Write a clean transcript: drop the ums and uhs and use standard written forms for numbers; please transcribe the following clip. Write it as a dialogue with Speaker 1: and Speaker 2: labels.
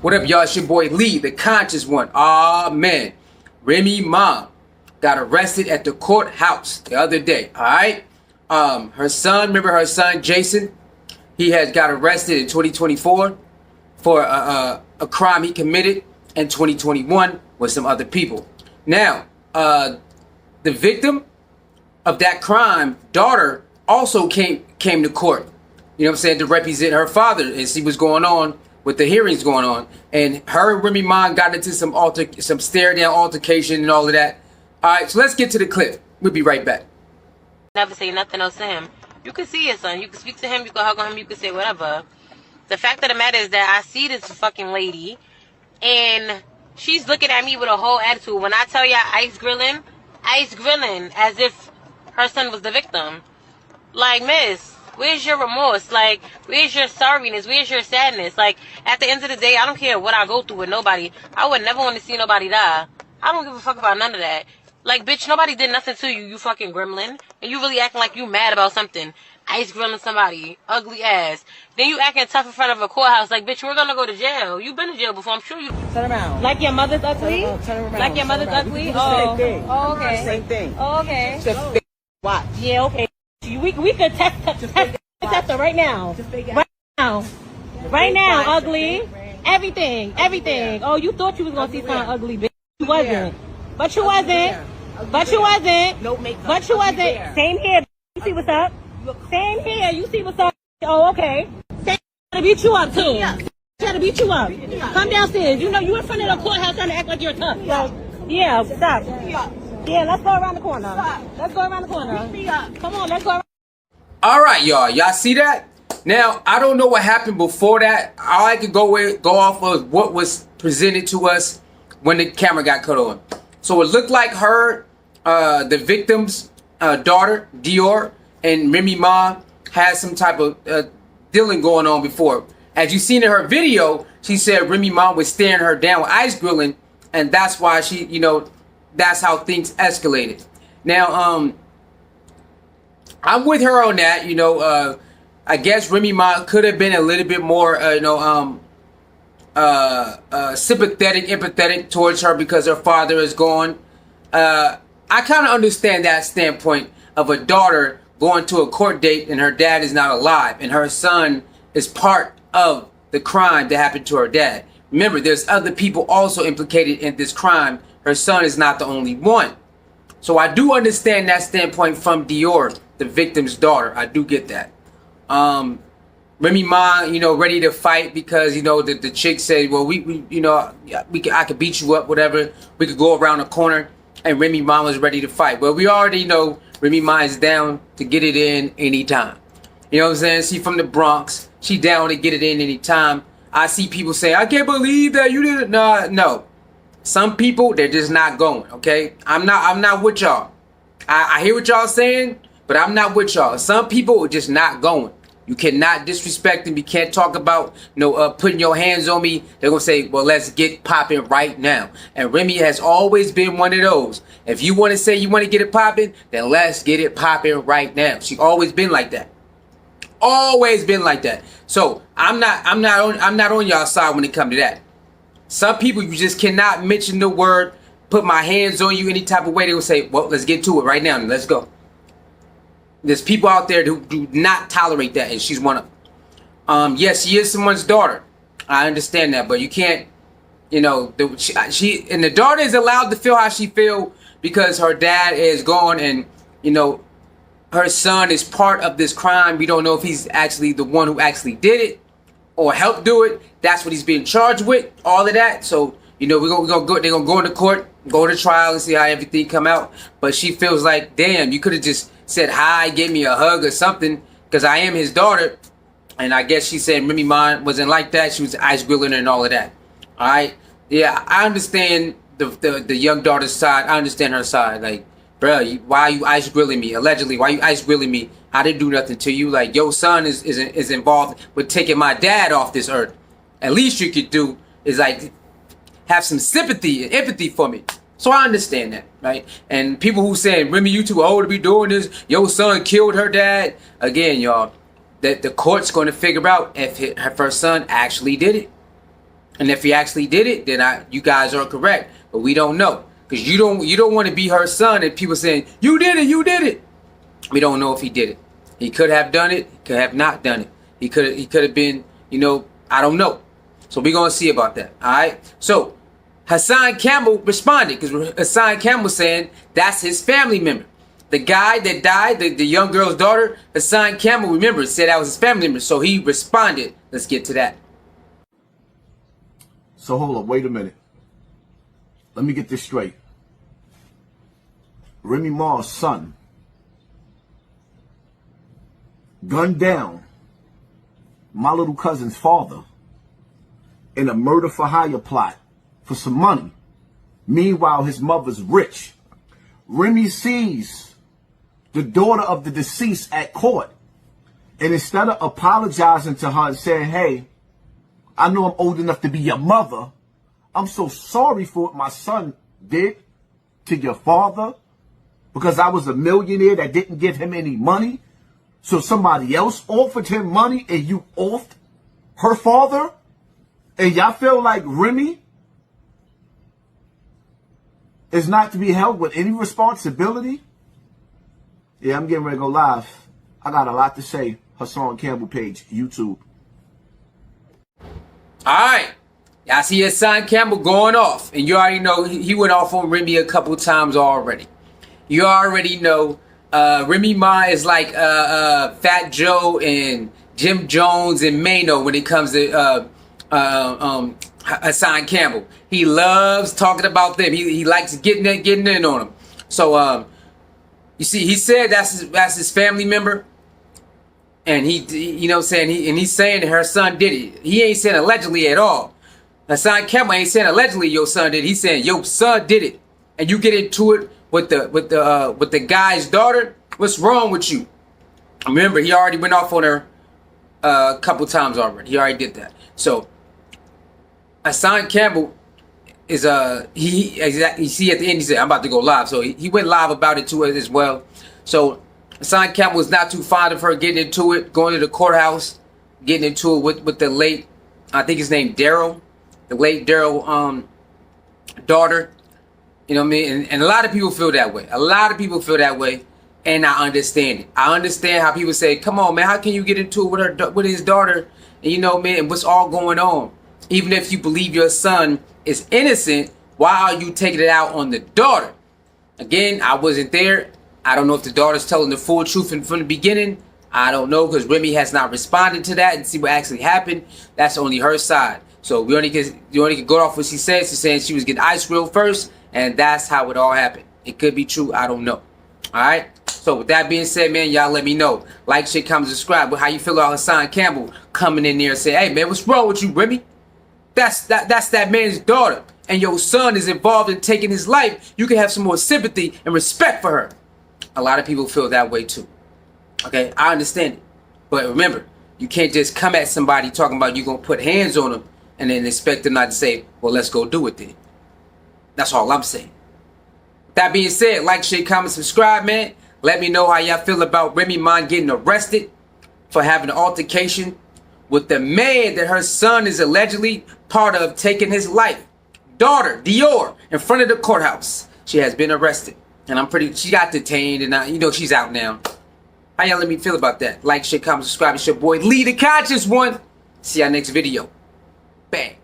Speaker 1: What up, y'all? It's your boy Lee, the conscious one. Aw, man. Remy Ma got arrested at the courthouse the other day, alright? Her son, remember her son, Jason? He has got arrested in 2024 for a crime he committed in 2021 with some other people. Now, the victim of that crime, daughter, also came to court, you know what I'm saying, to represent her father and see what's going on with the hearings going on. And her and Remy Ma got into some stare down altercation and all of that. Alright, so let's get to the clip. We'll be right back.
Speaker 2: Never say nothing else to him. You can see your son. You can speak to him. You can hug on him. You can say whatever. The fact of the matter is that I see this fucking lady, and she's looking at me with a whole attitude. When I tell y'all ice grilling as if her son was the victim. Like, miss, where's your remorse? Like, where's your sorriness? Where's your sadness? Like, at the end of the day, I don't care what I go through with nobody. I would never want to see nobody die. I don't give a fuck about none of that. Like, bitch, nobody did nothing to you, you fucking gremlin. And you really acting like you mad about something. Ice grilling somebody. Ugly ass. Then you acting tough in front of a courthouse. Like, bitch, we're gonna go to jail. You've been to jail before, I'm sure you...
Speaker 3: Turn around.
Speaker 2: Like your mother's ugly?
Speaker 3: Turn around.
Speaker 2: Like your mother's ugly?
Speaker 3: Same thing.
Speaker 2: Oh, okay.
Speaker 3: Same thing.
Speaker 2: Oh, okay.
Speaker 3: Just watch.
Speaker 2: Yeah, okay. We could test her right now. Right now. Right now, ugly. Everything. Oh, you thought you was gonna see something ugly, bitch. You wasn't. But you wasn't. But you wasn't.
Speaker 3: No makeup.
Speaker 2: But you wasn't. Same here. You see what's up? Same here. You see what's up? Oh, okay. Same to beat you up too. Try to beat you up. Come downstairs. You know you in front of the courthouse trying to act like you're tough. Yeah, stop. Yeah, let's go around the corner. Let's go around the corner. Come on, let's go around.
Speaker 1: All right, y'all. Y'all see that? Now, I don't know what happened before that. All I could go off of what was presented to us when the camera got cut on. So it looked like her, the victim's daughter, Dior, and Remy Ma had some type of dealing going on before. As you seen in her video, she said Remy Ma was staring her down with ice grilling, and that's why she, you know, that's how things escalated. Now, I'm with her on that. You know, I guess Remy Ma could have been a little bit more, sympathetic, empathetic towards her because her father is gone. I kind of understand that standpoint of a daughter going to a court date and her dad is not alive and her son is part of the crime that happened to her dad. Remember, there's other people also implicated in this crime. Her son is not the only one. So I do understand that standpoint from Dior, the victim's daughter. I do get that. Remy Ma, you know, ready to fight because, you know, the chick said, well, I could beat you up, whatever. We could go around the corner, and Remy Ma was ready to fight. Well, we already know Remy Ma is down to get it in anytime. You know what I'm saying? She from the Bronx. She down to get it in anytime. I see people say, I can't believe that you didn't. No. Some people, they're just not going, okay? I'm not with y'all. I hear what y'all saying, but I'm not with y'all. Some people are just not going. You cannot disrespect them. You can't talk about, putting your hands on me. They're going to say, well, let's get popping right now. And Remy has always been one of those. If you want to say you want to get it popping, then let's get it popping right now. She always been like that. Always been like that. So I'm not on y'all side when it comes to that. Some people, you just cannot mention the word, put my hands on you any type of way. They will say, well, let's get to it right now and let's go. There's people out there who do not tolerate that, and she's one of them. Yes, she is someone's daughter. I understand that, but you can't, she and the daughter is allowed to feel how she feel because her dad is gone, and her son is part of this crime. We don't know if he's actually the one who actually did it or helped do it. That's what he's being charged with. All of that. So they're gonna go into court, go to trial, and see how everything come out. But she feels like, damn, you could have just said hi, gave me a hug or something, because I am his daughter. And I guess she said Remy Ma wasn't like that. She was ice grilling and all of that. All right. Yeah, I understand the young daughter's side. I understand her side. Like, bruh, why are you ice grilling me? Allegedly, why you ice grilling me? I didn't do nothing to you. Like, your son is involved with taking my dad off this earth. At least you could do is like have some sympathy and empathy for me. So I understand that, right? And people who say, Remy, you too old to be doing this. Your son killed her dad. Again, y'all, that the court's going to figure out if her son actually did it. And if he actually did it, then you guys are correct. But we don't know. Because you don't want to be her son and people saying, you did it, you did it. We don't know if he did it. He could have done it. He could have not done it. He could have been, I don't know. So we're going to see about that. All right. So Hassan Campbell responded because Hassan Campbell saying that's his family member. The guy that died, the young girl's daughter, Hassan Campbell, remember, said that was his family member. So he responded. Let's get to that.
Speaker 3: So hold up. Wait a minute. Let me get this straight. Remy Ma's son gunned down my little cousin's father in a murder for hire plot for some money. Meanwhile, his mother's rich. Remy sees the daughter of the deceased at court. And instead of apologizing to her and saying, hey, I know I'm old enough to be your mother. I'm so sorry for what my son did to your father because I was a millionaire that didn't give him any money. So somebody else offered him money and you offed her father? And y'all feel like Remy is not to be held with any responsibility? Yeah, I'm getting ready to go live. I got a lot to say. Hassan Campbell page, YouTube.
Speaker 1: Alright. I see Hassan Campbell going off. And you already know he went off on Remy a couple times already. You already know Remy Ma is like Fat Joe and Jim Jones and Mano when it comes to Hassan Campbell. He loves talking about them. He likes getting in on them. So you see, he said that's his family member. And he's saying that her son did it. He ain't saying allegedly at all. Hassan Campbell ain't saying allegedly your son did it. He's saying your son did it. And you get into it with the guy's daughter. What's wrong with you? Remember, he already went off on her a couple times already. He already did that. So Hassan Campbell is you see at the end he said I'm about to go live. So he went live about it too as well. So Hassan Campbell was not too fond of her getting into it, going to the courthouse, getting into it with the late, I think his name Daryl, the late Daryl daughter. You know what I mean? And a lot of people feel that way. A lot of people feel that way, and I understand it. I understand how people say, "Come on, man, how can you get into it with his daughter?" And man, and what's all going on? Even if you believe your son is innocent, why are you taking it out on the daughter? Again, I wasn't there. I don't know if the daughter's telling the full truth from the beginning. I don't know because Remy has not responded to that and see what actually happened. That's only her side. So you only can go off what she said. She's saying she was getting ice grilled first, and that's how it all happened. It could be true. I don't know. All right. So with that being said, man, y'all let me know. Like, share, comment, subscribe. But how you feel about Hassan Campbell coming in there and say, "Hey, man, what's wrong with you, Remy? That's that man's daughter, and your son is involved in taking his life. You can have some more sympathy and respect for her." A lot of people feel that way too. Okay, I understand it. But remember, you can't just come at somebody talking about you're going to put hands on them and then expect them not to say, well, let's go do it then. That's all I'm saying. That being said, like, share, comment, subscribe, man. Let me know how y'all feel about Remy Ma getting arrested for having an altercation with the man that her son is allegedly part of taking his life. Daughter, Dior, in front of the courthouse. She has been arrested. And she got detained and she's out now. How y'all let me feel about that? Like, share, comment, subscribe. It's your boy Lee, the conscious one. See y'all next video. Bang.